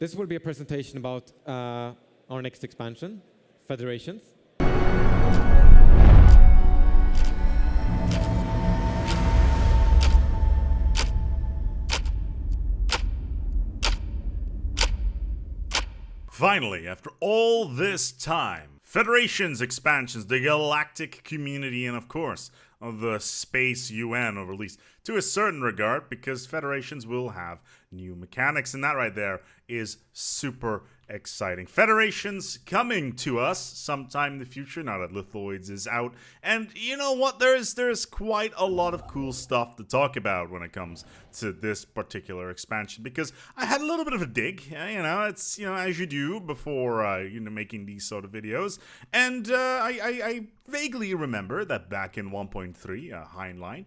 This will be a presentation about our next expansion, Federations. Finally, after all this time, Federations expansions, the Galactic Community, and of course, the Space UN, or at least to a certain regard, because Federations will have new mechanics, and that right there is super exciting. Federations coming to us sometime in the future, now that Lithoids is out, and you know what, there's quite a lot of cool stuff to talk about when it comes to this particular expansion, because I had a little bit of a dig, it's, as you do before, making these sort of videos, and I vaguely remember that back in 1.3, Heinlein,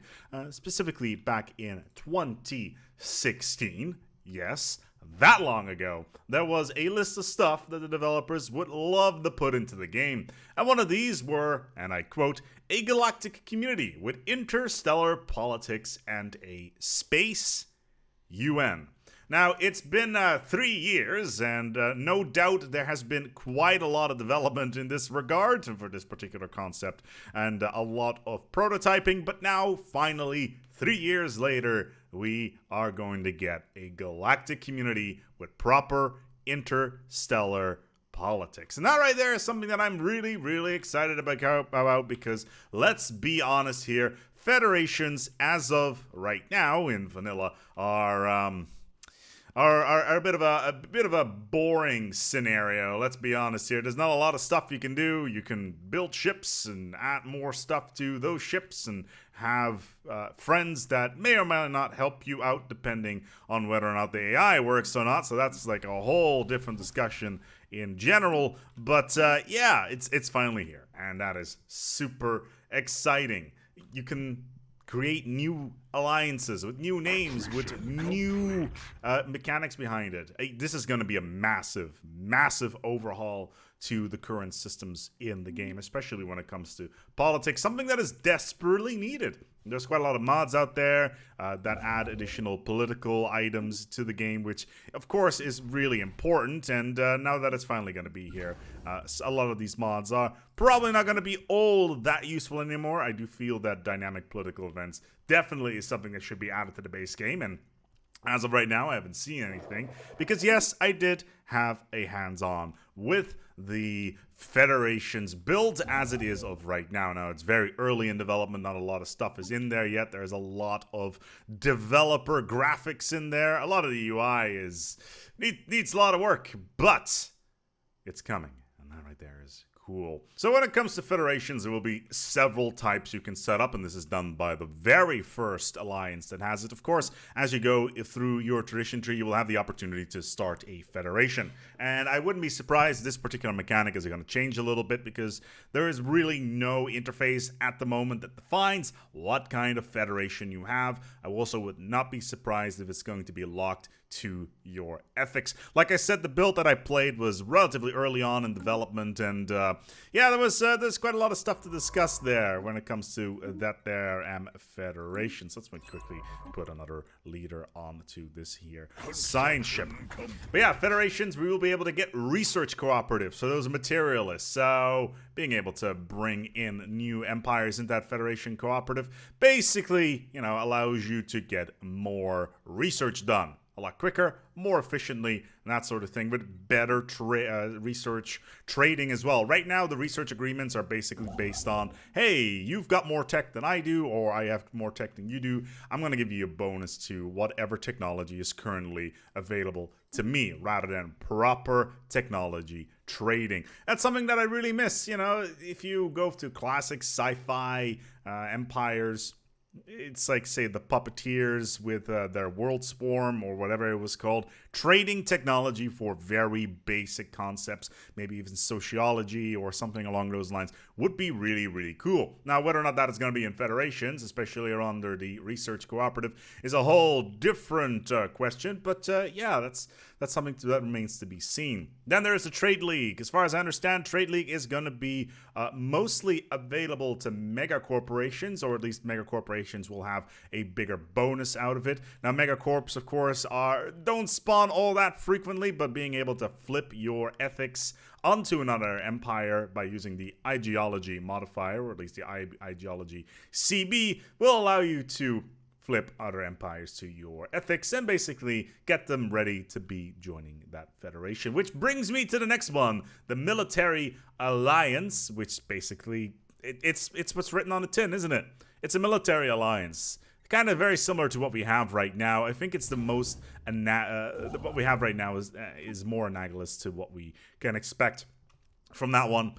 specifically back in 2016, yes, that long ago, there was a list of stuff that the developers would love to put into the game. And one of these were, and I quote, a galactic community with interstellar politics and a space UN. Now, it's been 3 years, and no doubt there has been quite a lot of development in this regard for this particular concept, and a lot of prototyping, but now, finally, 3 years later, we are going to get a galactic community with proper interstellar politics. And that right there is something that I'm really, really excited about, because let's be honest here, Federations, as of right now in vanilla, are a bit of a boring scenario. Let's be honest here. There's not a lot of stuff you can do. You can build ships and add more stuff to those ships and have friends that may or may not help you out depending on whether or not the AI works or not. So that's like a whole different discussion in general. But yeah, it's finally here, and that is super exciting. You can create new alliances with new names, with new mechanics behind it. This is going to be a massive, massive overhaul to the current systems in the game, especially when it comes to politics, something that is desperately needed. There's quite a lot of mods out there that add additional political items to the game, which, of course, is really important. And now that it's finally going to be here, a lot of these mods are probably not going to be all that useful anymore. I do feel that dynamic political events definitely is something that should be added to the base game, and as of right now, I haven't seen anything, because yes, I did have a hands-on with the Federations build as it is of right now. Now, it's very early in development, not a lot of stuff is in there yet. There's a lot of developer graphics in there. A lot of the UI needs a lot of work, but it's coming, and that right there is cool. So when it comes to Federations, there will be several types you can set up, and this is done by the very first alliance that has it. Of course, as you go through your tradition tree, you will have the opportunity to start a Federation. And I wouldn't be surprised this particular mechanic is going to change a little bit, because there is really no interface at the moment that defines what kind of Federation you have. I also would not be surprised if it's going to be locked to your ethics. Like I said, the build that I played was relatively early on in development, and yeah, there's quite a lot of stuff to discuss there when it comes to that there Federation. So let's quickly put another leader onto this here science ship. But yeah, Federations, we will be able to get research cooperatives, so those are materialists. So being able to bring in new empires in that Federation cooperative basically, allows you to get more research done a lot quicker, more efficiently, and that sort of thing, with better research trading as well. Right now, the research agreements are basically based on, hey, you've got more tech than I do, or I have more tech than you do. I'm going to give you a bonus to whatever technology is currently available to me, rather than proper technology trading. That's something that I really miss. If you go to classic sci-fi empires, it's like, say, the Puppeteers with their World Swarm or whatever it was called, trading technology for very basic concepts, maybe even sociology or something along those lines, would be really, really cool. Now, whether or not that is going to be in Federations, especially under the Research Cooperative, is a whole different question, but yeah, that's something that remains to be seen. Then there's the Trade League. As far as I understand, Trade League is going to be mostly available to mega corporations, or at least mega corporations will have a bigger bonus out of it. Now, megacorps, of course, don't spawn on all that frequently, but being able to flip your ethics onto another empire by using the ideology modifier, or at least the ideology CB, will allow you to flip other empires to your ethics and basically get them ready to be joining that federation. Which brings me to the next one, the military alliance, which basically it's what's written on the tin, isn't it? It's a military alliance. Kind of very similar to what we have right now. I think it's the most what we have right now is more analogous to what we can expect from that one.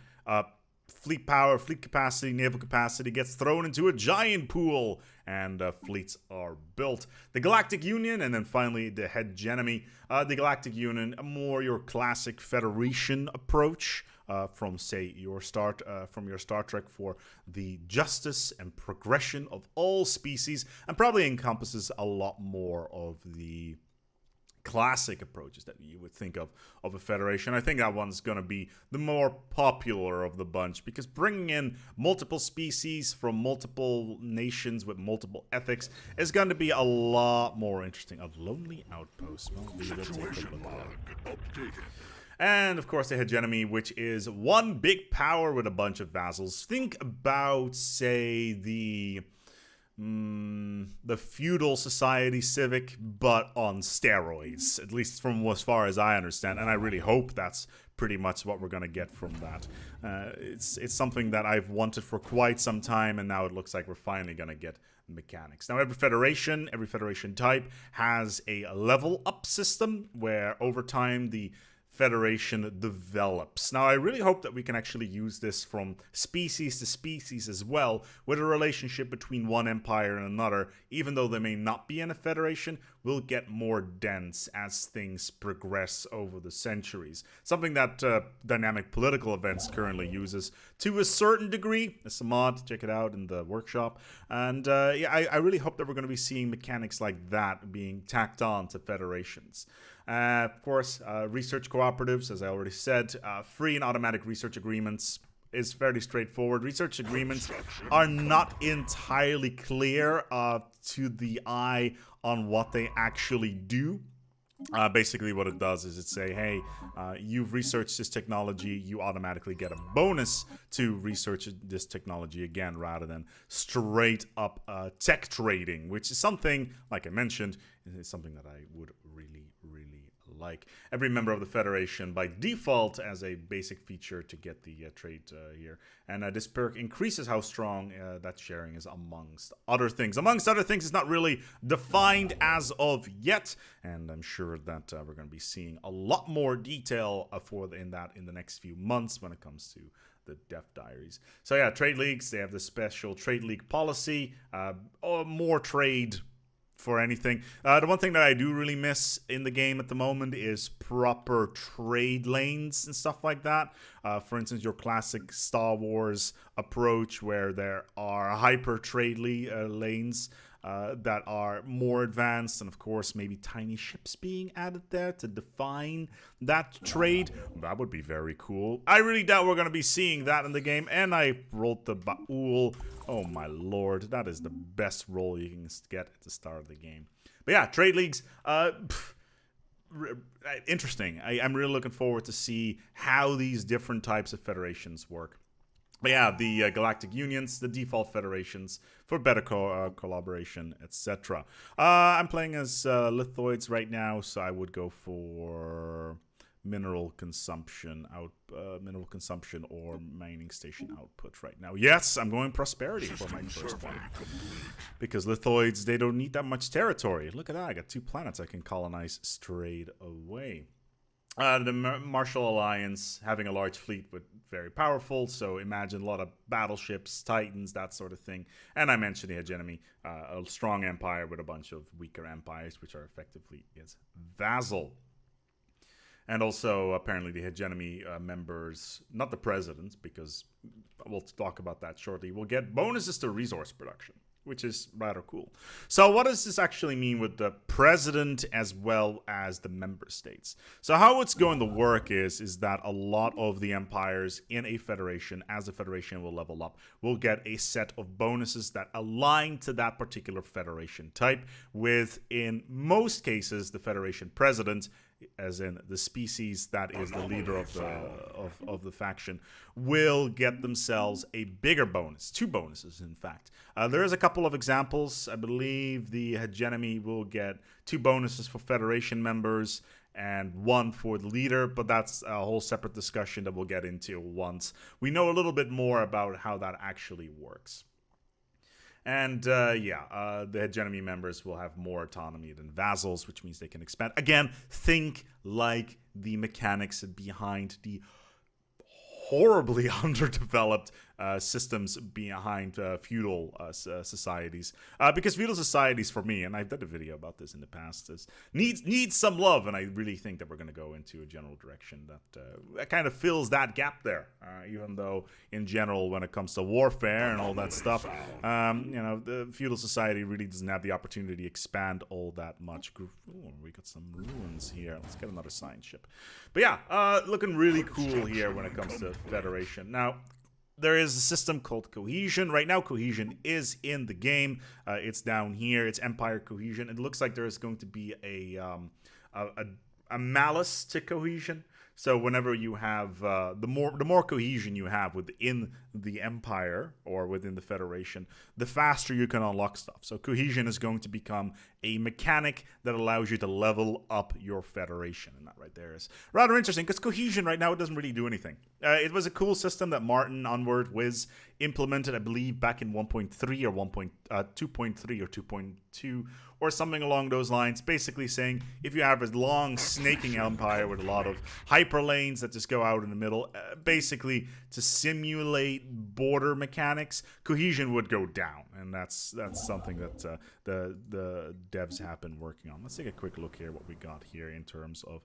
Fleet power, fleet capacity, naval capacity gets thrown into a giant pool, and fleets are built. The Galactic Union, and then finally the hegemony. The Galactic Union, a more your classic Federation approach from, say, your Star Trek, for the justice and progression of all species, and probably encompasses a lot more of the classic approaches that you would think of a federation. I think that one's going to be the more popular of the bunch, because bringing in multiple species from multiple nations with multiple ethics is going to be a lot more interesting. A lonely outpost. Well, we will take a look at that. And of course the hegemony, which is one big power with a bunch of vassals. Think about, say, the feudal society civic, but on steroids, at least from as far as I understand, and I really hope that's pretty much what we're going to get from that. It's something that I've wanted for quite some time, and now it looks like we're finally going to get mechanics. Now every federation type has a level up system where over time the Federation develops. Now, I really hope that we can actually use this from species to species as well, with a relationship between one empire and another, even though they may not be in a federation, will get more dense as things progress over the centuries. Something that Dynamic Political Events currently uses to a certain degree. It's a mod, check it out in the workshop. And yeah, I really hope that we're going to be seeing mechanics like that being tacked on to federations. Of course, research cooperatives, as I already said, free and automatic research agreements is fairly straightforward. Research agreements are not entirely clear to the eye on what they actually do. Basically what it does is it say, hey, you've researched this technology, you automatically get a bonus to research this technology again, rather than straight up tech trading, which is something, like I mentioned, is something that I would really like. Every member of the Federation by default as a basic feature to get the trade here. And this perk increases how strong that sharing is amongst other things. Amongst other things, it's not really defined as of yet, and I'm sure that we're going to be seeing a lot more detail in the next few months when it comes to the Death Diaries. So yeah, trade leagues, they have the special trade league policy, more trade for anything. The one thing that I do really miss in the game at the moment is proper trade lanes and stuff like that. For instance, your classic Star Wars approach where there are hyper trade lanes that are more advanced, and of course maybe tiny ships being added there to define that trade. That would be very cool. I really doubt we're going to be seeing that in the game, and I rolled the Baul. Oh my lord, that is the best roll you can get at the start of the game. But yeah, trade leagues, interesting. I'm really looking forward to see how these different types of federations work. But yeah, the Galactic Unions, the default federations for better collaboration, etc. I'm playing as lithoids right now, so I would go for mineral consumption or mining station output right now. Yes, I'm going prosperity for my first one, because lithoids, they don't need that much territory. Look at that, I got 2 planets I can colonize straight away. The Martial Alliance, having a large fleet, but very powerful, so imagine a lot of battleships, titans, that sort of thing. And I mentioned the hegemony, a strong empire with a bunch of weaker empires, which are effectively its vassal. And also, apparently, the hegemony members, not the president, because we'll talk about that shortly, will get bonuses to resource production, which is rather cool. So what does this actually mean with the president as well as the member states? So how it's going to work is that a lot of the empires in a federation, as the federation will level up, will get a set of bonuses that align to that particular federation type, with, in most cases, the federation president as in the species that is the leader of the faction, will get themselves a bigger bonus. 2 bonuses, in fact. There is a couple of examples. I believe the hegemony will get 2 bonuses for Federation members and 1 for the leader, but that's a whole separate discussion that we'll get into once we know a little bit more about how that actually works. And the hegemony members will have more autonomy than vassals, which means they can expand. Again, think like the mechanics behind the horribly underdeveloped systems behind feudal societies. Because feudal societies, for me, and I've done a video about this in the past, needs some love, and I really think that we're going to go into a general direction that kind of fills that gap there. Even though, in general, when it comes to warfare and all that stuff, the feudal society really doesn't have the opportunity to expand all that much. Ooh, we got some ruins here. Let's get another science ship. But yeah, looking really cool here when it comes to Federation. Now, there is a system called Cohesion. Right now, Cohesion is in the game. It's down here. It's Empire Cohesion. It looks like there is going to be a malice to Cohesion. So whenever you have the more cohesion you have within the Empire or within the Federation, the faster you can unlock stuff. So Cohesion is going to become a mechanic that allows you to level up your Federation. And that right there is rather interesting, because Cohesion right now, it doesn't really do anything. It was a cool system that Martin Onward Wiz implemented, I believe, back in 1.3 or 2.3 or 2.2 or something along those lines, basically saying if you have a long snaking empire with a lot of hyperlanes that just go out in the middle, basically to simulate border mechanics, Cohesion would go down, and that's something that the devs have been working on. Let's take a quick look here what we got here in terms of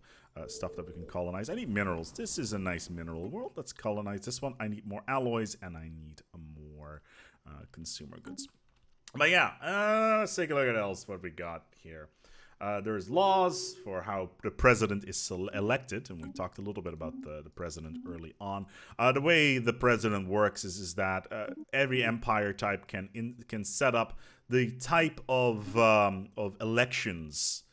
stuff that we can colonize. I need minerals. This is a nice mineral world. Let's colonize this one. I need more alloys, and I need more consumer goods. But yeah, let's take a look at else what we got here. There's laws for how the president is elected, and we talked a little bit about the president early on. The way the president works is that every empire type can set up the type of elections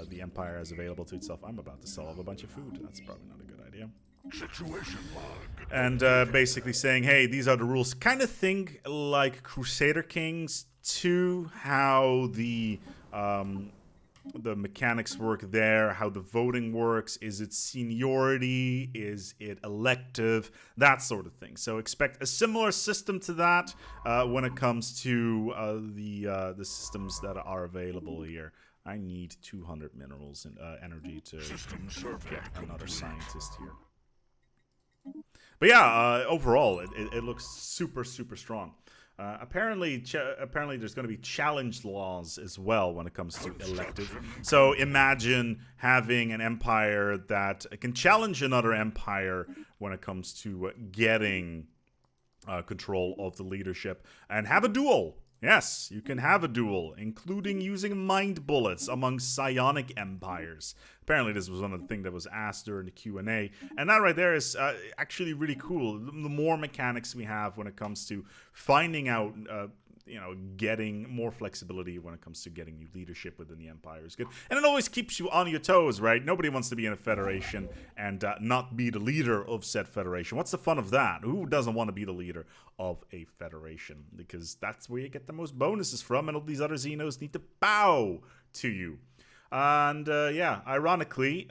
the empire has available to itself. I'm about to sell off a bunch of food. That's probably not a good idea. Situation log. And basically saying, hey, these are the rules. Kind of think like Crusader Kings 2, how the mechanics work there, how the voting works. Is it seniority? Is it elective? That sort of thing. So expect a similar system to that when it comes to the systems that are available here. I need 200 minerals and energy to get another scientist here. But yeah, overall, it looks super, super strong. Apparently, there's going to be challenge laws as well when it comes to elective. So imagine having an empire that can challenge another empire when it comes to getting control of the leadership and have a duel. Yes, you can have a duel, including using mind bullets among psionic empires. Apparently, this was one of the things that was asked during the Q&A. And that right there is actually really cool. The more mechanics we have when it comes to finding out, getting more flexibility when it comes to getting new leadership within the empire is good. And it always keeps you on your toes, right? Nobody wants to be in a federation and not be the leader of said federation. What's the fun of that? Who doesn't want to be the leader of a federation? Because that's where you get the most bonuses from, and all these other Xenos need to bow to you. And ironically,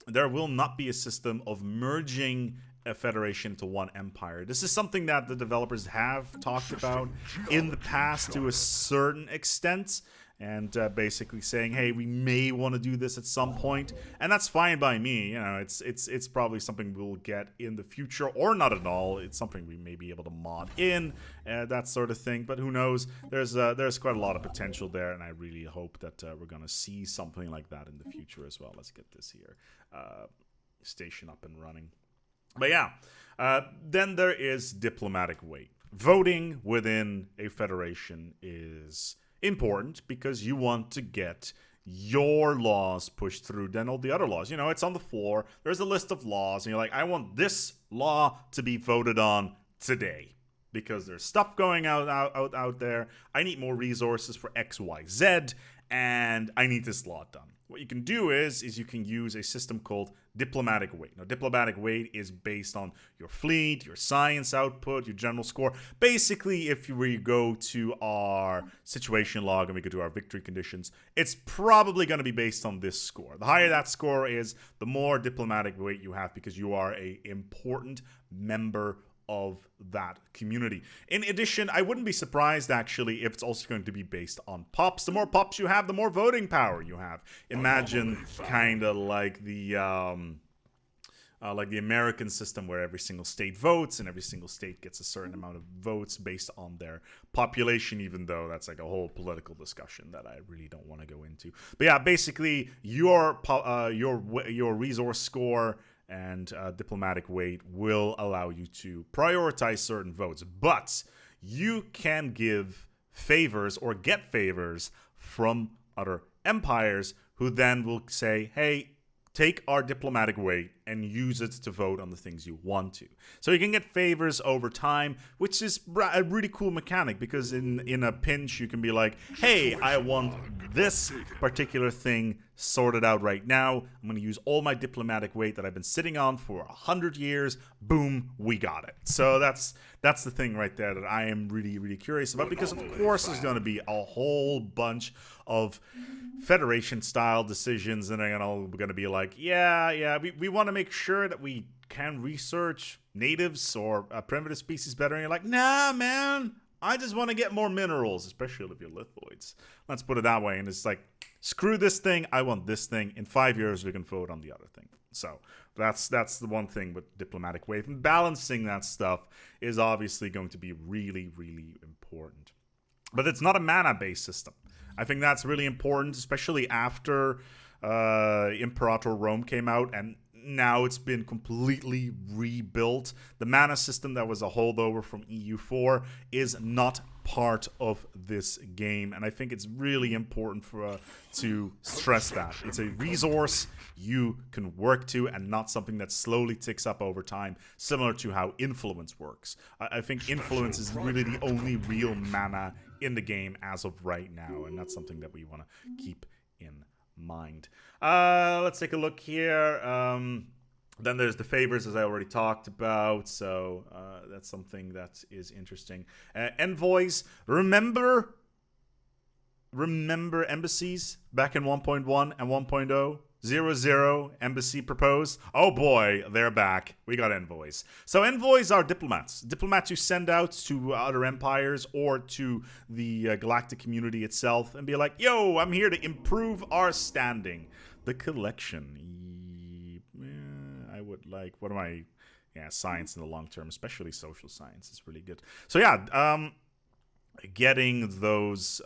there will not be a system of merging a federation to one empire. This is something that the developers have talked about in the past to a certain extent, and basically saying, hey, we may want to do this at some point, and that's fine by me. It's probably something we'll get in the future, or not at all. It's something we may be able to mod in, that sort of thing. But who knows? There's quite a lot of potential there, and I really hope that we're gonna see something like that in the future as well. Let's get this here station up and running. But yeah, then there is diplomatic weight. Voting within a federation is important because you want to get your laws pushed through than all the other laws. It's on the floor. There's a list of laws, and you're like, I want this law to be voted on today because there's stuff going out there. I need more resources for X, Y, Z. and I need this law done. What you can do is you can use a system called diplomatic weight. Now, diplomatic weight is based on your fleet, your science output, your general score. Basically, if we go to our situation log and we go to our victory conditions, it's probably going to be based on this score. The higher that score is, the more diplomatic weight you have because you are an important member of that community. In addition, I wouldn't be surprised actually if it's also going to be based on pops. The more pops you have, the more voting power you have. Imagine kind of like the American system where every single state votes and every single state gets a certain amount of votes based on their population, even though that's like a whole political discussion that I really don't want to go into. But yeah, basically your resource score and diplomatic weight will allow you to prioritize certain votes, but you can give favors or get favors from other empires who then will say, hey, take our diplomatic weight and use it to vote on the things you want to. So you can get favors over time, which is a really cool mechanic because in a pinch you can be like, hey, I want this particular thing sorted out right now. I'm going to use all my diplomatic weight that I've been sitting on for 100 years. Boom, we got it. So that's the thing right there that I am really, really curious about because, of course, there's going to be a whole bunch of Federation-style decisions and they're going to be like, yeah, we want to make sure that we can research natives or primitive species better. And you're like, nah, man, I just want to get more minerals, especially if you're lithoids. Let's put it that way. And it's like, screw this thing, I want this thing. In 5 years, we can vote on the other thing. So that's the one thing with diplomatic weight. And balancing that stuff is obviously going to be really, really important. But it's not a mana-based system. I think that's really important, especially after Imperator Rome came out, and now it's been completely rebuilt. The mana system that was a holdover from EU4 is not part of this game, and I think it's really important for to stress that. It's a resource you can work to and not something that slowly ticks up over time, similar to how influence works. I think influence is really the only real mana in the game as of right now, and that's something that we want to keep in mind. Let's take a look here. Then there's the favors, as I already talked about, so that's something that is interesting. Envoys, remember embassies back in 1.1 and 1.0? 0.0 embassy proposed. Oh boy, they're back. We got envoys. So envoys are diplomats. Diplomats you send out to other empires or to the galactic community itself and be like, yo, I'm here to improve our standing. The collection. I would like, what am I? Yeah, science in the long term, especially social science is really good. So yeah, getting those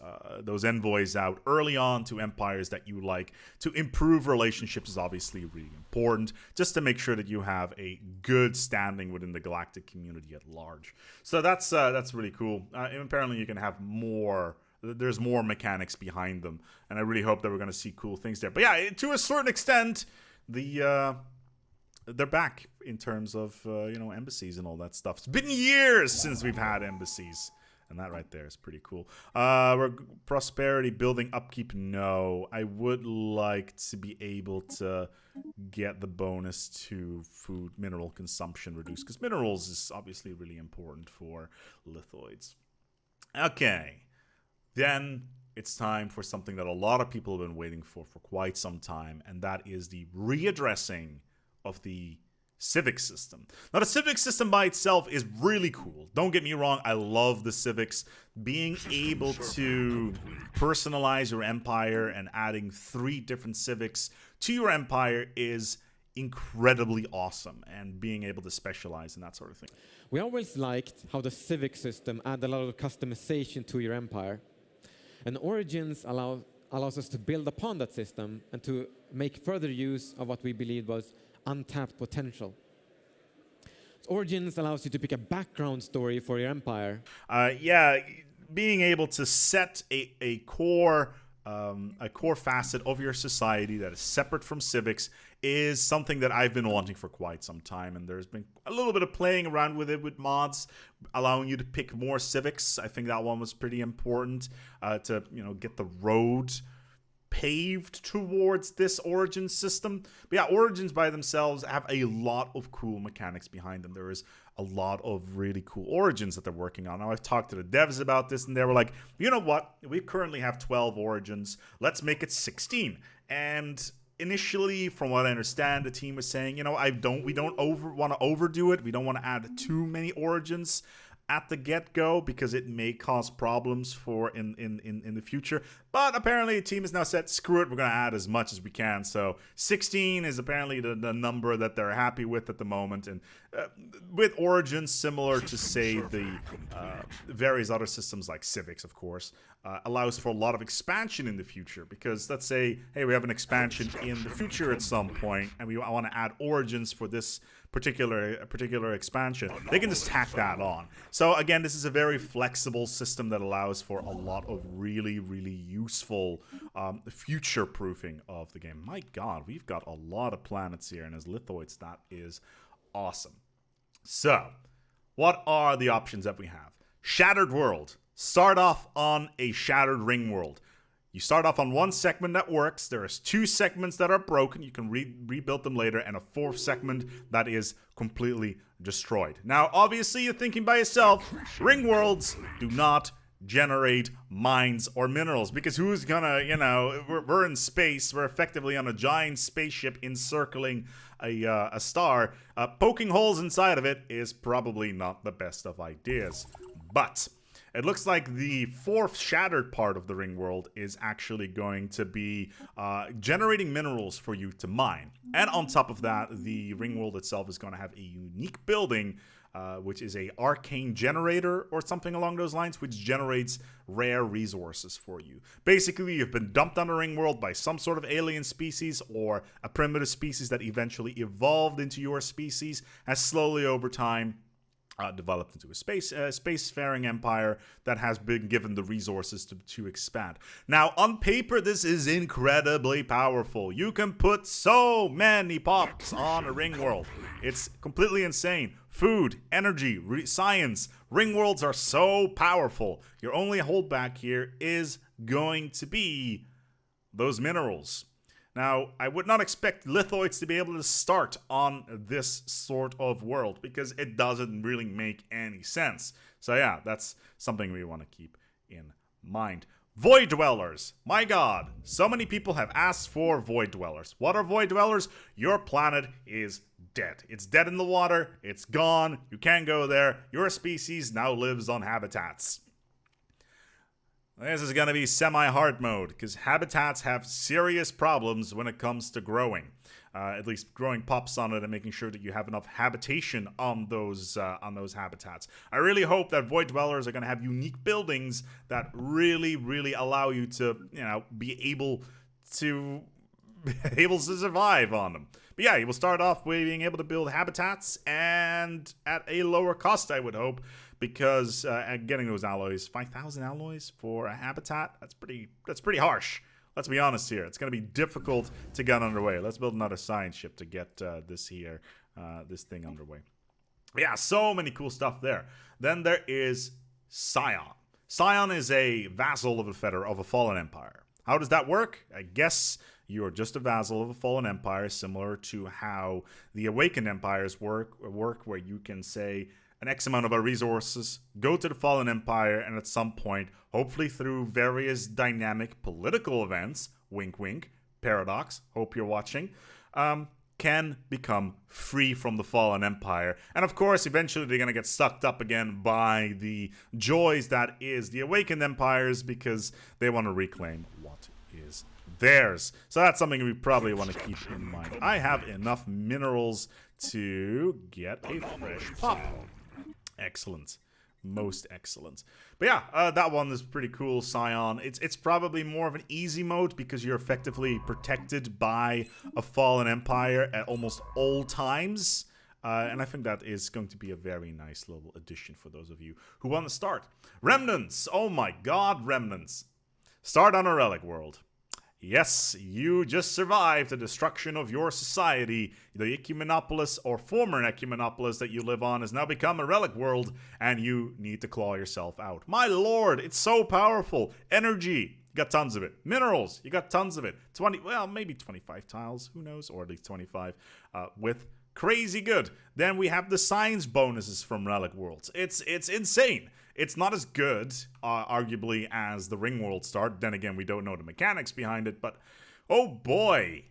envoys out early on to empires that you like to improve relationships is obviously really important, just to make sure that you have a good standing within the galactic community at large. So that's really cool. And apparently you can have more. There's more mechanics behind them, and I really hope that we're going to see cool things there. But yeah, to a certain extent, they're back in terms of embassies and all that stuff. It's been years since we've had embassies. And that right there is pretty cool. Prosperity, building, upkeep, no. I would like to be able to get the bonus to food mineral consumption reduced, because minerals is obviously really important for lithoids. Okay. Then it's time for something that a lot of people have been waiting for quite some time, and that is the readdressing of the Civics system. Now, the Civics system by itself is really cool. Don't get me wrong, I love the Civics. Being able to personalize your empire and adding 3 different Civics to your empire is incredibly awesome, and being able to specialize and that sort of thing. We always liked how the Civic system added a lot of customization to your empire. And Origins allows us to build upon that system and to make further use of what we believed was untapped potential. Origins allows you to pick a background story for your empire. Yeah, being able to set a core facet of your society that is separate from Civics is something that I've been wanting for quite some time, and there's been a little bit of playing around with it with mods, allowing you to pick more Civics. I think that one was pretty important to get the road paved towards this Origins system. But yeah, Origins by themselves have a lot of cool mechanics behind them. There is a lot of really cool Origins that they're working on. Now, I've talked to the devs about this, and they were like, you know what? We currently have 12 Origins. Let's make it 16. And initially, from what I understand, the team was saying, you know, we don't want to overdo it. We don't want to add too many Origins at the get-go because it may cause problems for in the future. But apparently the team has now said, screw it, we're going to add as much as we can. So 16 is apparently the number that they're happy with at the moment. And with Origins, similar to, say, the various other systems like Civics, of course, allows for a lot of expansion in the future. Because let's say, hey, we have an expansion in the future at some point, and I want to add Origins for this particular expansion. They can just tack that on. So again, this is a very flexible system that allows for a lot of really, really useful future-proofing of the game. My God, we've got a lot of planets here, and as lithoids, that is awesome. So, what are the options that we have? Shattered world. Start off on a shattered ring world. You start off on one segment that works. There is 2 segments that are broken. You can rebuild them later, and a 4th segment that is completely destroyed. Now, obviously, you're thinking by yourself, ring worlds do not generate mines or minerals, because who's gonna, you know, we're in space. We're effectively on a giant spaceship encircling a star. Poking holes inside of it is probably not the best of ideas, but it looks like the 4th shattered part of the ring world is actually going to be generating minerals for you to mine. And on top of that, the ring world itself is going to have a unique building, which is a arcane generator or something along those lines, which generates rare resources for you. Basically, you've been dumped on a ring world by some sort of alien species or a primitive species that eventually evolved into your species, has slowly over time developed into a spacefaring empire that has been given the resources to expand. Now, on paper, this is incredibly powerful. You can put so many pops on a ring world. It's completely insane. Food, energy, science. Ring worlds are so powerful. Your only holdback here is going to be those minerals. Now, I would not expect lithoids to be able to start on this sort of world because it doesn't really make any sense. So yeah, that's something we want to keep in mind. Void Dwellers. My God, so many people have asked for Void Dwellers. What are Void Dwellers? Your planet is dead. It's dead in the water. It's gone. You can't go there. Your species now lives on habitats. This is going to be semi-hard mode, because habitats have serious problems when it comes to growing. At least growing pops on it and making sure that you have enough habitation on those habitats. I really hope that Void Dwellers are going to have unique buildings that really, really allow you to, you know, be able to survive on them. But yeah, you will start off with being able to build habitats, and at a lower cost, I would hope, because getting those alloys, 5,000 alloys for a habitat, that's pretty harsh. Let's be honest here. It's going to be difficult to get underway. Let's build another science ship to get this thing underway. But yeah, so many cool stuff there. Then there is Scion. Scion is a vassal of a fallen empire. How does that work? I guess you're just a vassal of a fallen empire, similar to how the Awakened Empires work, where you can say an X amount of our resources, go to the fallen empire, and at some point, hopefully through various dynamic political events, wink wink, paradox, hope you're watching, can become free from the fallen empire. And of course, eventually they're going to get sucked up again by the joys that is the Awakened Empires, because they want to reclaim what is theirs. So that's something we probably want to keep in mind. I have enough minerals to get a fresh pop. Excellent. Most excellent. But yeah, that one is pretty cool, Scion. It's probably more of an easy mode because you're effectively protected by a fallen empire at almost all times. And I think that is going to be a very nice little addition for those of you who want to start. Remnants! Oh my god, Remnants. Start on a relic world. Yes, you just survived the destruction of your society. The Ecumenopolis, or former Ecumenopolis that you live on, has now become a relic world, and you need to claw yourself out. My lord, it's so powerful. Energy. got tons of it. Minerals, you got tons of it. 20, well, maybe 25 tiles, who knows, or at least 25 with crazy good. Then we have the science bonuses from Relic Worlds. It's insane. It's not as good, arguably, as the Ring World start. Then again, we don't know the mechanics behind it, but oh boy,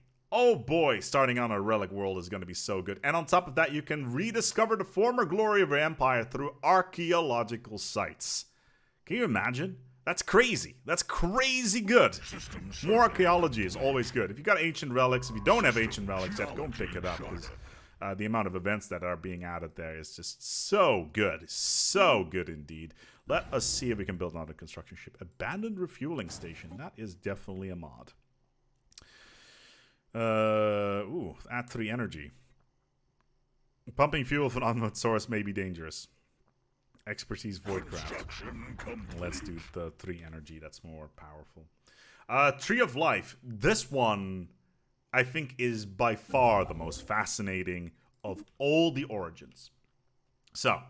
starting on a Relic World is going to be so good. And on top of that, you can rediscover the former glory of your empire through archaeological sites. Can you imagine? That's crazy. That's crazy good. More archaeology is always good. If you got ancient relics, if you don't have ancient relics yet, go and pick it up, because the amount of events that are being added there is just so good. So good indeed. Let us see if we can build another construction ship. Abandoned refueling station. That is definitely a mod. Add 3 energy. Pumping fuel from an unknown source may be dangerous. Expertise Voidcraft. Let's do the 3 energy. That's more powerful. Tree of Life. This one, I think, is by far the most fascinating of all the origins. So,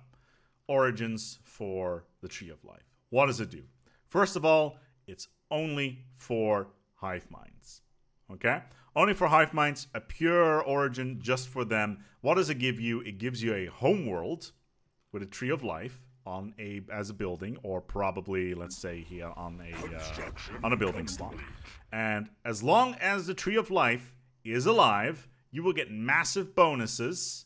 origins for the Tree of Life. What does it do? First of all, it's only for hive minds. Okay? Only for hive minds, a pure origin just for them. What does it give you? It gives you a home world with a Tree of Life as a building, or probably, let's say here, on a building slot. And as long as the Tree of Life is alive, you will get massive bonuses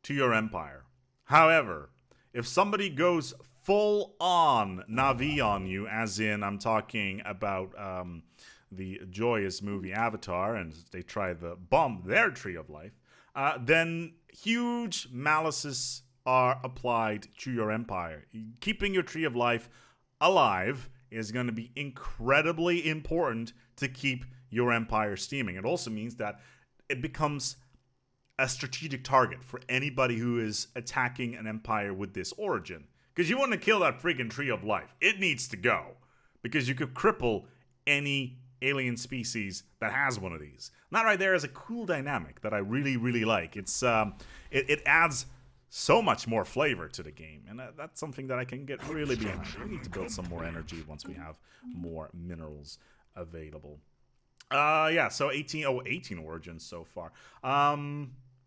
to your empire. However, if somebody goes full on Navi on you, as in I'm talking about the joyous movie Avatar, and they try to bomb their Tree of Life, then huge malices are applied to your empire. Keeping your Tree of Life alive is going to be incredibly important to keep your empire steaming. It also means that it becomes a strategic target for anybody who is attacking an empire with this origin. Because you want to kill that freaking Tree of Life. It needs to go. Because you could cripple any alien species that has one of these. And that right there is a cool dynamic that I really, really like. It's it adds so much more flavor to the game, and that's something that I can get really behind. We need to build some more energy once we have more minerals available. Yeah, so 18 origins so far.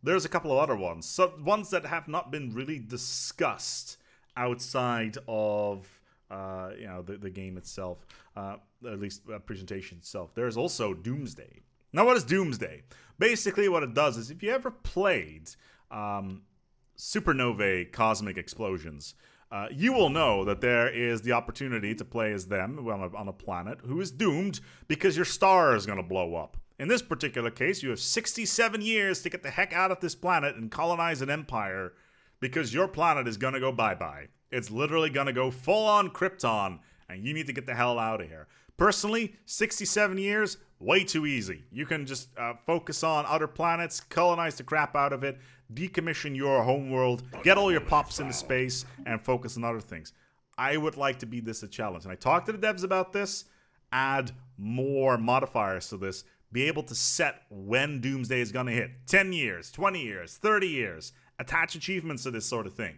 There's a couple of other ones. So ones that have not been really discussed outside of the game itself, at least the presentation itself. There's also Doomsday. Now, what is Doomsday? Basically, what it does is, if you ever played supernovae cosmic explosions, you will know that there is the opportunity to play as them on a planet who is doomed because your star is going to blow up. In this particular case, you have 67 years to get the heck out of this planet and colonize an empire, because your planet is going to go bye-bye. It's literally going to go full-on Krypton, and you need to get the hell out of here. Personally, 67 years, way too easy. You can just focus on other planets, colonize the crap out of it, decommission your homeworld, get all your pops into space, and focus on other things. I would like to be this a challenge. And I talked to the devs about this. Add more modifiers to this. Be able to set when Doomsday is going to hit. 10 years, 20 years, 30 years. Attach achievements to this sort of thing.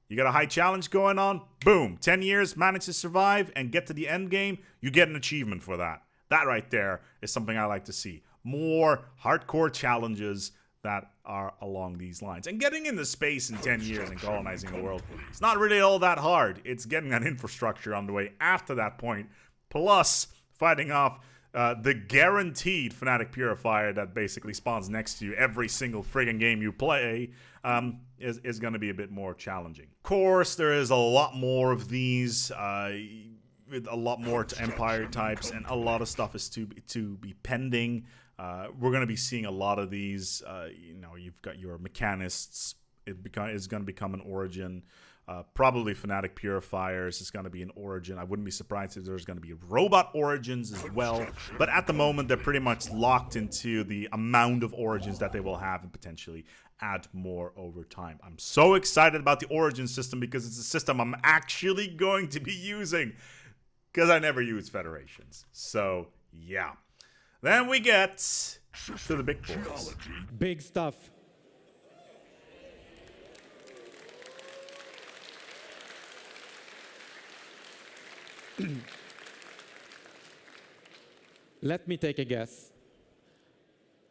You got a high challenge going on? Boom. 10 years, manage to survive and get to the end game. You get an achievement for that. That right there is something I like to see. More hardcore challenges that are along these lines. And getting into space in 10 years and colonizing the world, it's not really all that hard. It's getting that infrastructure on the way after that point, plus fighting off the guaranteed Fnatic Purifier that basically spawns next to you every single friggin' game you play, is going to be a bit more challenging. Of course, there is a lot more of these, with a lot more Empire types, and a lot of stuff is to be pending. We're going to be seeing a lot of these. You've got your mechanists. It's going to become an origin. Probably Fnatic Purifiers is going to be an origin. I wouldn't be surprised if there's going to be robot origins as well. But at the moment, they're pretty much locked into the amount of origins that they will have, and potentially add more over time. I'm so excited about the origin system because it's a system I'm actually going to be using, because I never use Federations. So, yeah. Then we get to the big boys. Big stuff. Let me take a guess.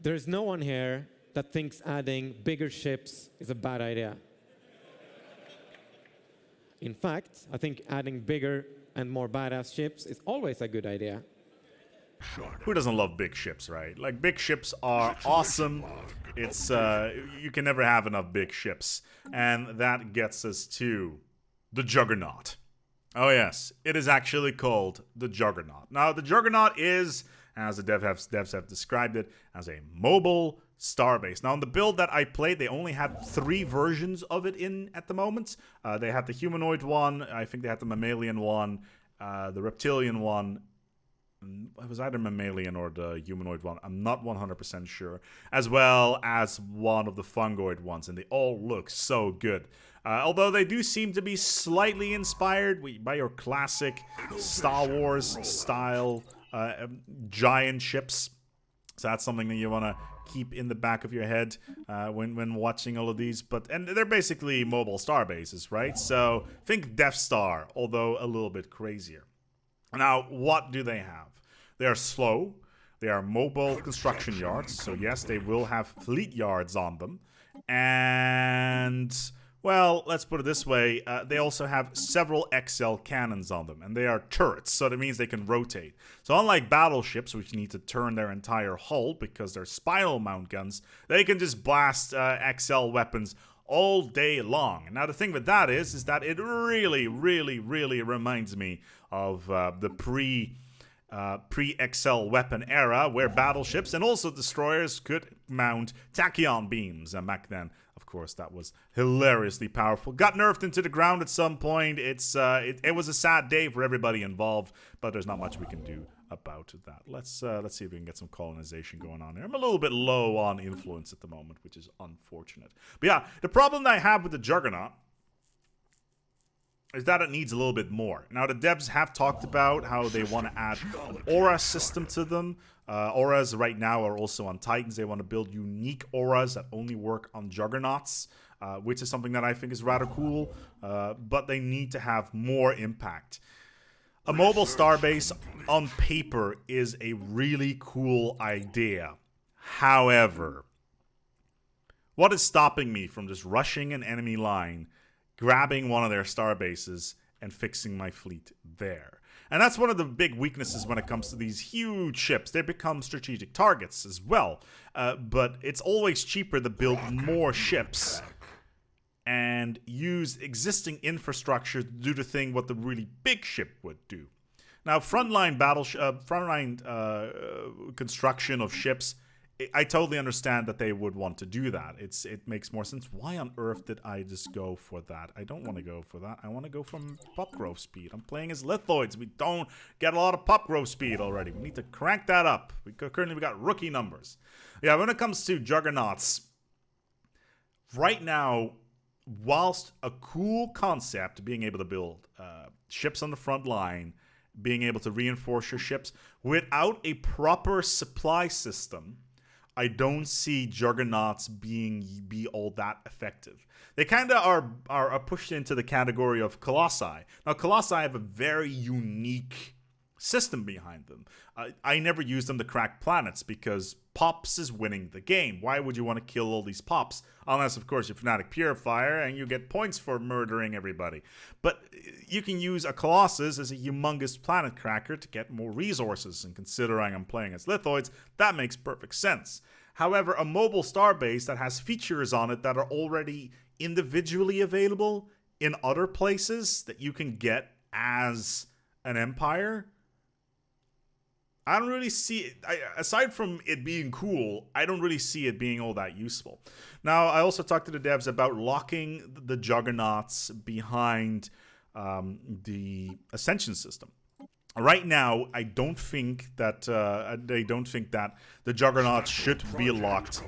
There's no one here that thinks adding bigger ships is a bad idea. In fact, I think adding bigger and more badass ships is always a good idea. Who doesn't love big ships, right? Like, big ships are awesome. It's, you can never have enough big ships. And that gets us to the Juggernaut. Oh yes, it is actually called the Juggernaut. Now, the Juggernaut is, as the devs have described it, as a mobile starbase. Now, in the build that I played, they only had 3 versions of it in at the moment. They had the humanoid one, I think they had the mammalian one, the reptilian one. It was either mammalian or the humanoid one. I'm not 100% sure. As well as one of the fungoid ones, and they all look so good. Although they do seem to be slightly inspired by your classic Star Wars style giant ships. So that's something that you want to keep in the back of your head when watching all of these. And they're basically mobile star bases, right? So think Death Star, although a little bit crazier. Now, what do they have? They are slow. They are mobile construction yards. So yes, they will have fleet yards on them. And, well, let's put it this way. They also have several XL cannons on them. And they are turrets, so that means they can rotate. So unlike battleships, which need to turn their entire hull because they're spiral mount guns, they can just blast XL weapons all day long. Now, the thing with that is that it really, really, really reminds me of the pre-XL weapon era, where battleships and also destroyers could mount tachyon beams. And back then, of course, that was hilariously powerful. Got nerfed into the ground at some point. It was a sad day for everybody involved, but there's not much we can do about that. Let's see if we can get some colonization going on here. I'm a little bit low on influence at the moment, which is unfortunate. But yeah, the problem that I have with the Juggernaut is that it needs a little bit more. Now, the devs have talked about how they want to add an aura system to them. Auras right now are also on Titans. They want to build unique auras that only work on Juggernauts, which is something that I think is rather cool, but they need to have more impact. A mobile starbase on paper is a really cool idea. However, what is stopping me from just rushing an enemy line, grabbing one of their starbases, and fixing my fleet there? And that's one of the big weaknesses when it comes to these huge ships. They become strategic targets as well. But it's always cheaper to build more ships and use existing infrastructure to do the thing what the really big ship would do. Now, frontline construction of ships, I totally understand that they would want to do that. It makes more sense. Why on earth did I just go for that? I don't want to go for that. I want to go from pop growth speed. I'm playing as lithoids. We don't get a lot of pop growth speed already. We need to crank that up. Currently, we got rookie numbers. Yeah, when it comes to Juggernauts, right now, whilst a cool concept, being able to build ships on the front line, being able to reinforce your ships, without a proper supply system, I don't see Juggernauts be all that effective. They kind of are pushed into the category of Colossi. Now, Colossi have a very unique system behind them. I never use them to crack planets because Pops is winning the game. Why would you want to kill all these Pops? Unless, of course, you're Fnatic Purifier and you get points for murdering everybody. But you can use a Colossus as a humongous planet cracker to get more resources. And considering I'm playing as Lithoids, that makes perfect sense. However, a mobile starbase that has features on it that are already individually available in other places that you can get as an empire, I don't really see it. Aside from it being cool, I don't really see it being all that useful. Now, I also talked to the devs about locking the Juggernauts behind the Ascension system. Right now, I don't think that the Juggernauts should be locked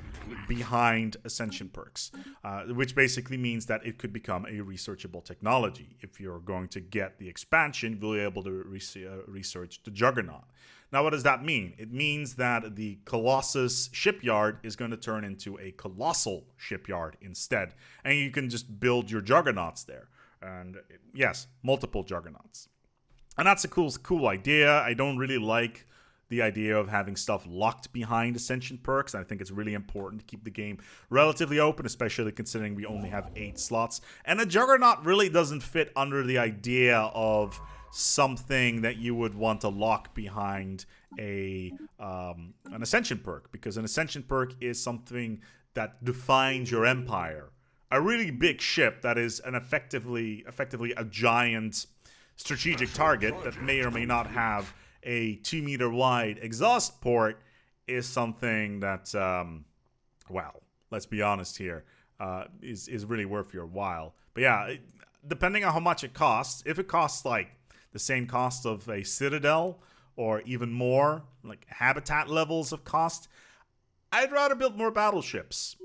behind Ascension perks, which basically means that it could become a researchable technology. If you're going to get the expansion, you'll be able to research the Juggernaut. Now, what does that mean? It means that the Colossus shipyard is going to turn into a colossal shipyard instead, and you can just build your Juggernauts there. And yes, multiple Juggernauts. And that's a cool idea. I don't really like the idea of having stuff locked behind Ascension perks. I think it's really important to keep the game relatively open, especially considering we only have 8 slots. And a Juggernaut really doesn't fit under the idea of something that you would want to lock behind an Ascension perk, because an Ascension perk is something that defines your empire. A really big ship that is an effectively a giant strategic target that may or may not have a 2-meter wide exhaust port is something that, well, let's be honest here, is really worth your while. But yeah, depending on how much it costs, if it costs like the same cost of a Citadel or even more, like habitat levels of cost, I'd rather build more battleships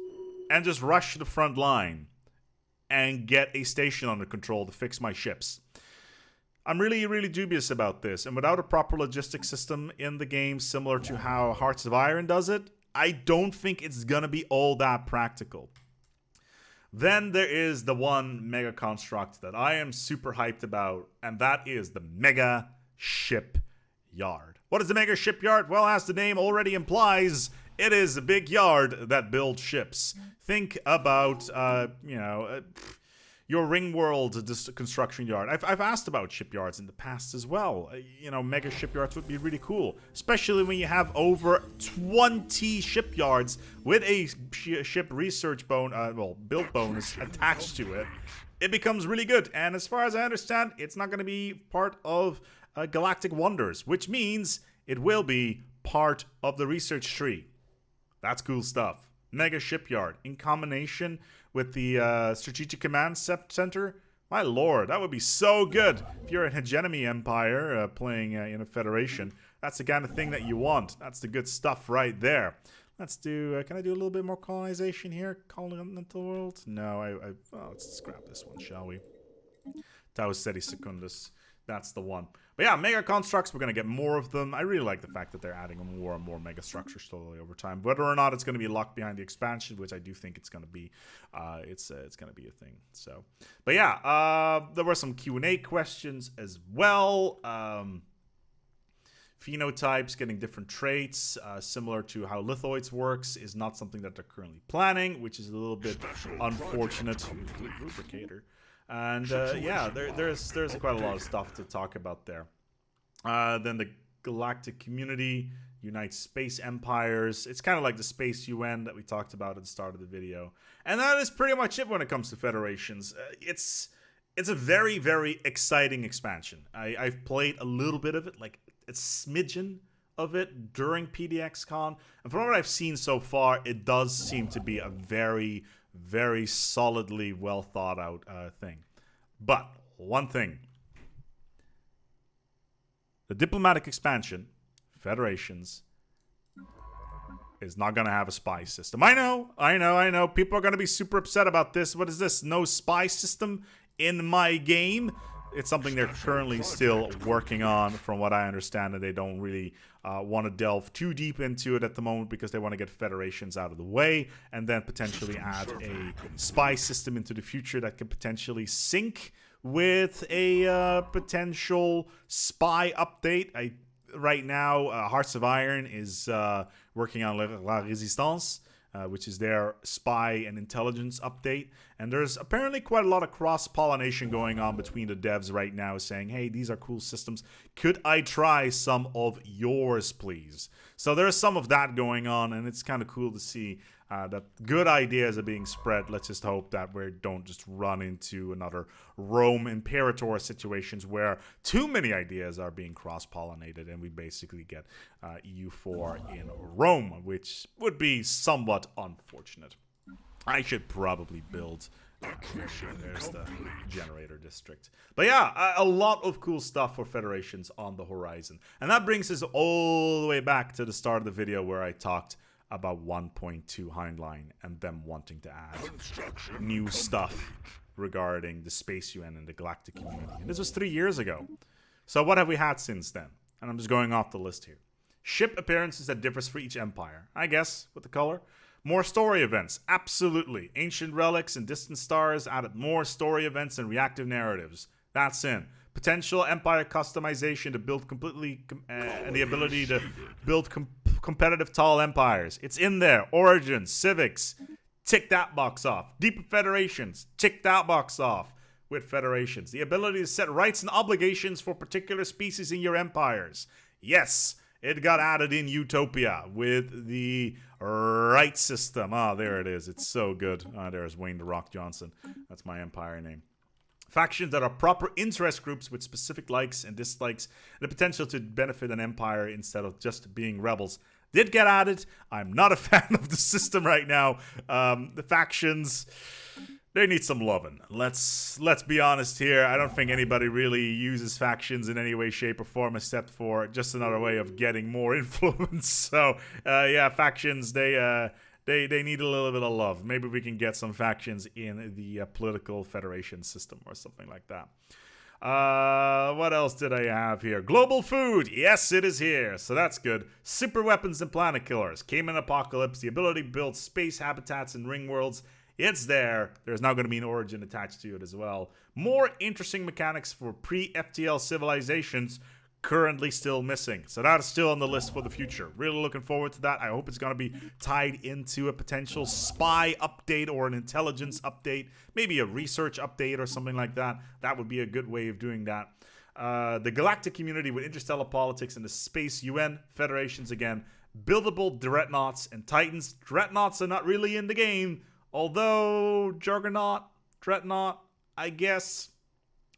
and just rush to the front line and get a station under control to fix my ships. I'm really, really dubious about this, and without a proper logistics system in the game, similar to how Hearts of Iron does it, I don't think it's gonna be all that practical. Then there is the one mega construct that I am super hyped about, and that is the Mega Shipyard. What is the Mega Shipyard? Well, as the name already implies, it is a big yard that builds ships. Think about, your Ringworld construction yard. I've asked about shipyards in the past as well. Mega shipyards would be really cool, especially when you have over 20 shipyards with a ship research build bonus attached to it. It becomes really good, and as far as I understand, it's not going to be part of Galactic Wonders, which means it will be part of the research tree. That's cool stuff. Mega shipyard in combination with the Strategic Command Center. My lord, that would be so good if you're a hegemony empire playing in a federation. That's the kind of thing that you want. That's the good stuff right there. Let's do, can I do a little bit more colonization here? Continental world? No, let's scrap this one, shall we? Taus Sedi Secundus. That's the one. But yeah, mega constructs, we're going to get more of them. I really like the fact that they're adding more and more mega structures slowly over time. Whether or not it's going to be locked behind the expansion, which I do think it's going to be, it's going to be a thing. So, but yeah, there were some Q&A questions as well. Phenotypes, getting different traits, similar to how Lithoids works, is not something that they're currently planning, which is a little bit unfortunate. Lubricator. And yeah, there's quite a lot of stuff to talk about there. Then the Galactic Community unites space empires. It's kind of like the Space UN that we talked about at the start of the video. And that is pretty much it when it comes to federations. It's a very, very exciting expansion. I've played a little bit of it, like a smidgen of it during PDXCon. And from what I've seen so far, it does seem to be a very, very solidly well thought out thing. But one thing, the diplomatic expansion, federations, is not going to have a spy system. I know. People are going to be super upset about this. What is this? No spy system in my game? It's something they're currently still working on, from what I understand, and they don't really want to delve too deep into it at the moment because they want to get federations out of the way and then potentially add a spy system into the future that could potentially sync with a potential spy update. Right now, Hearts of Iron is working on La Résistance, which is their spy and intelligence update. And there's apparently quite a lot of cross-pollination going on between the devs right now, saying, hey, these are cool systems. Could I try some of yours, please? So there's some of that going on, and it's kind of cool to see that good ideas are being spread. Let's just hope that we don't just run into another Rome Imperator situations where too many ideas are being cross-pollinated and we basically get EU4 in Rome, which would be somewhat unfortunate. I should probably build... there's the generator district. But yeah, a lot of cool stuff for federations on the horizon. And that brings us all the way back to the start of the video where I talked about 1.2 Heinlein and them wanting to add new stuff regarding the Space UN and the Galactic Community. And this was 3 years ago. So what have we had since then? And I'm just going off the list here. Ship appearances that differs for each empire. I guess, with the color. More story events. Absolutely. Ancient relics and distant stars added more story events and reactive narratives. That's in. potential empire customization to build completely and the ability to build competitive tall empires. It's in there. Origins, civics, tick that box off. Deeper federations, tick that box off with federations. The ability to set rights and obligations for particular species in your empires. Yes, it got added in Utopia with the right system. Ah, there it is. It's so good. Ah, there's Wayne the Rock Johnson. That's my empire name. Factions that are proper interest groups with specific likes and dislikes, and the potential to benefit an empire instead of just being rebels, did get added. I'm not a fan of the system right now. The factions, they need some loving. Let's be honest here. I don't think anybody really uses factions in any way, shape, or form except for just another way of getting more influence. So yeah, factions, they need a little bit of love. Maybe we can get some factions in the political federation system or something like that. What else did I have here? Global food. Yes, it is here. So that's good. Super weapons and planet killers. Came in Apocalypse. The ability to build space habitats and ring worlds. It's there. There's now going to be an origin attached to it as well. More interesting mechanics for pre-FTL civilizations. Currently still missing. So that is still on the list for the future. Really looking forward to that. I hope it's going to be tied into a potential spy update or an intelligence update. Maybe a research update or something like that. That would be a good way of doing that. The Galactic Community with interstellar politics and the Space UN Federations again. Buildable Dreadnoughts and Titans. Dreadnoughts are not really in the game. Although Juggernaut, Dreadnought, I guess,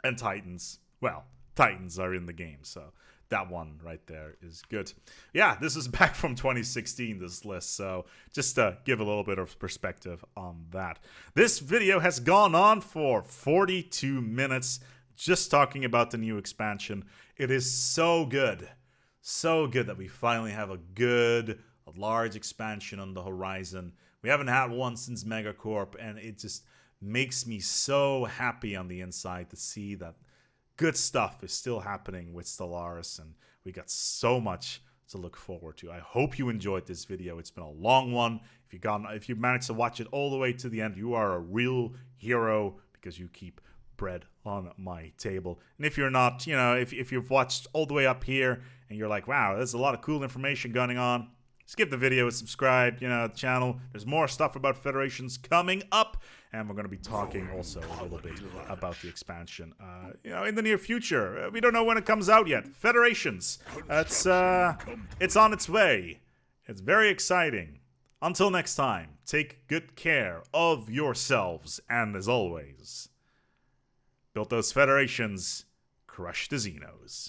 and Titans. Well, Titans are in the game, so that one right there is good. Yeah, this is back from 2016, this list, so just to give a little bit of perspective on that. This video has gone on for 42 minutes, just talking about the new expansion. It is so good that we finally have a large expansion on the horizon. We haven't had one since Megacorp, and it just makes me so happy on the inside to see that good stuff is still happening with Stellaris, and we got so much to look forward to. I hope you enjoyed this video. It's been a long one. If you managed to watch it all the way to the end, you are a real hero because you keep bread on my table. And if you're not, if you've watched all the way up here and you're like, wow, there's a lot of cool information going on, skip the video and subscribe, the channel. There's more stuff about Federations coming up, and we're going to be talking also a little bit about the expansion, in the near future. We don't know when it comes out yet. Federations, it's on its way. It's very exciting. Until next time, take good care of yourselves, and as always, build those Federations, crush the Xenos.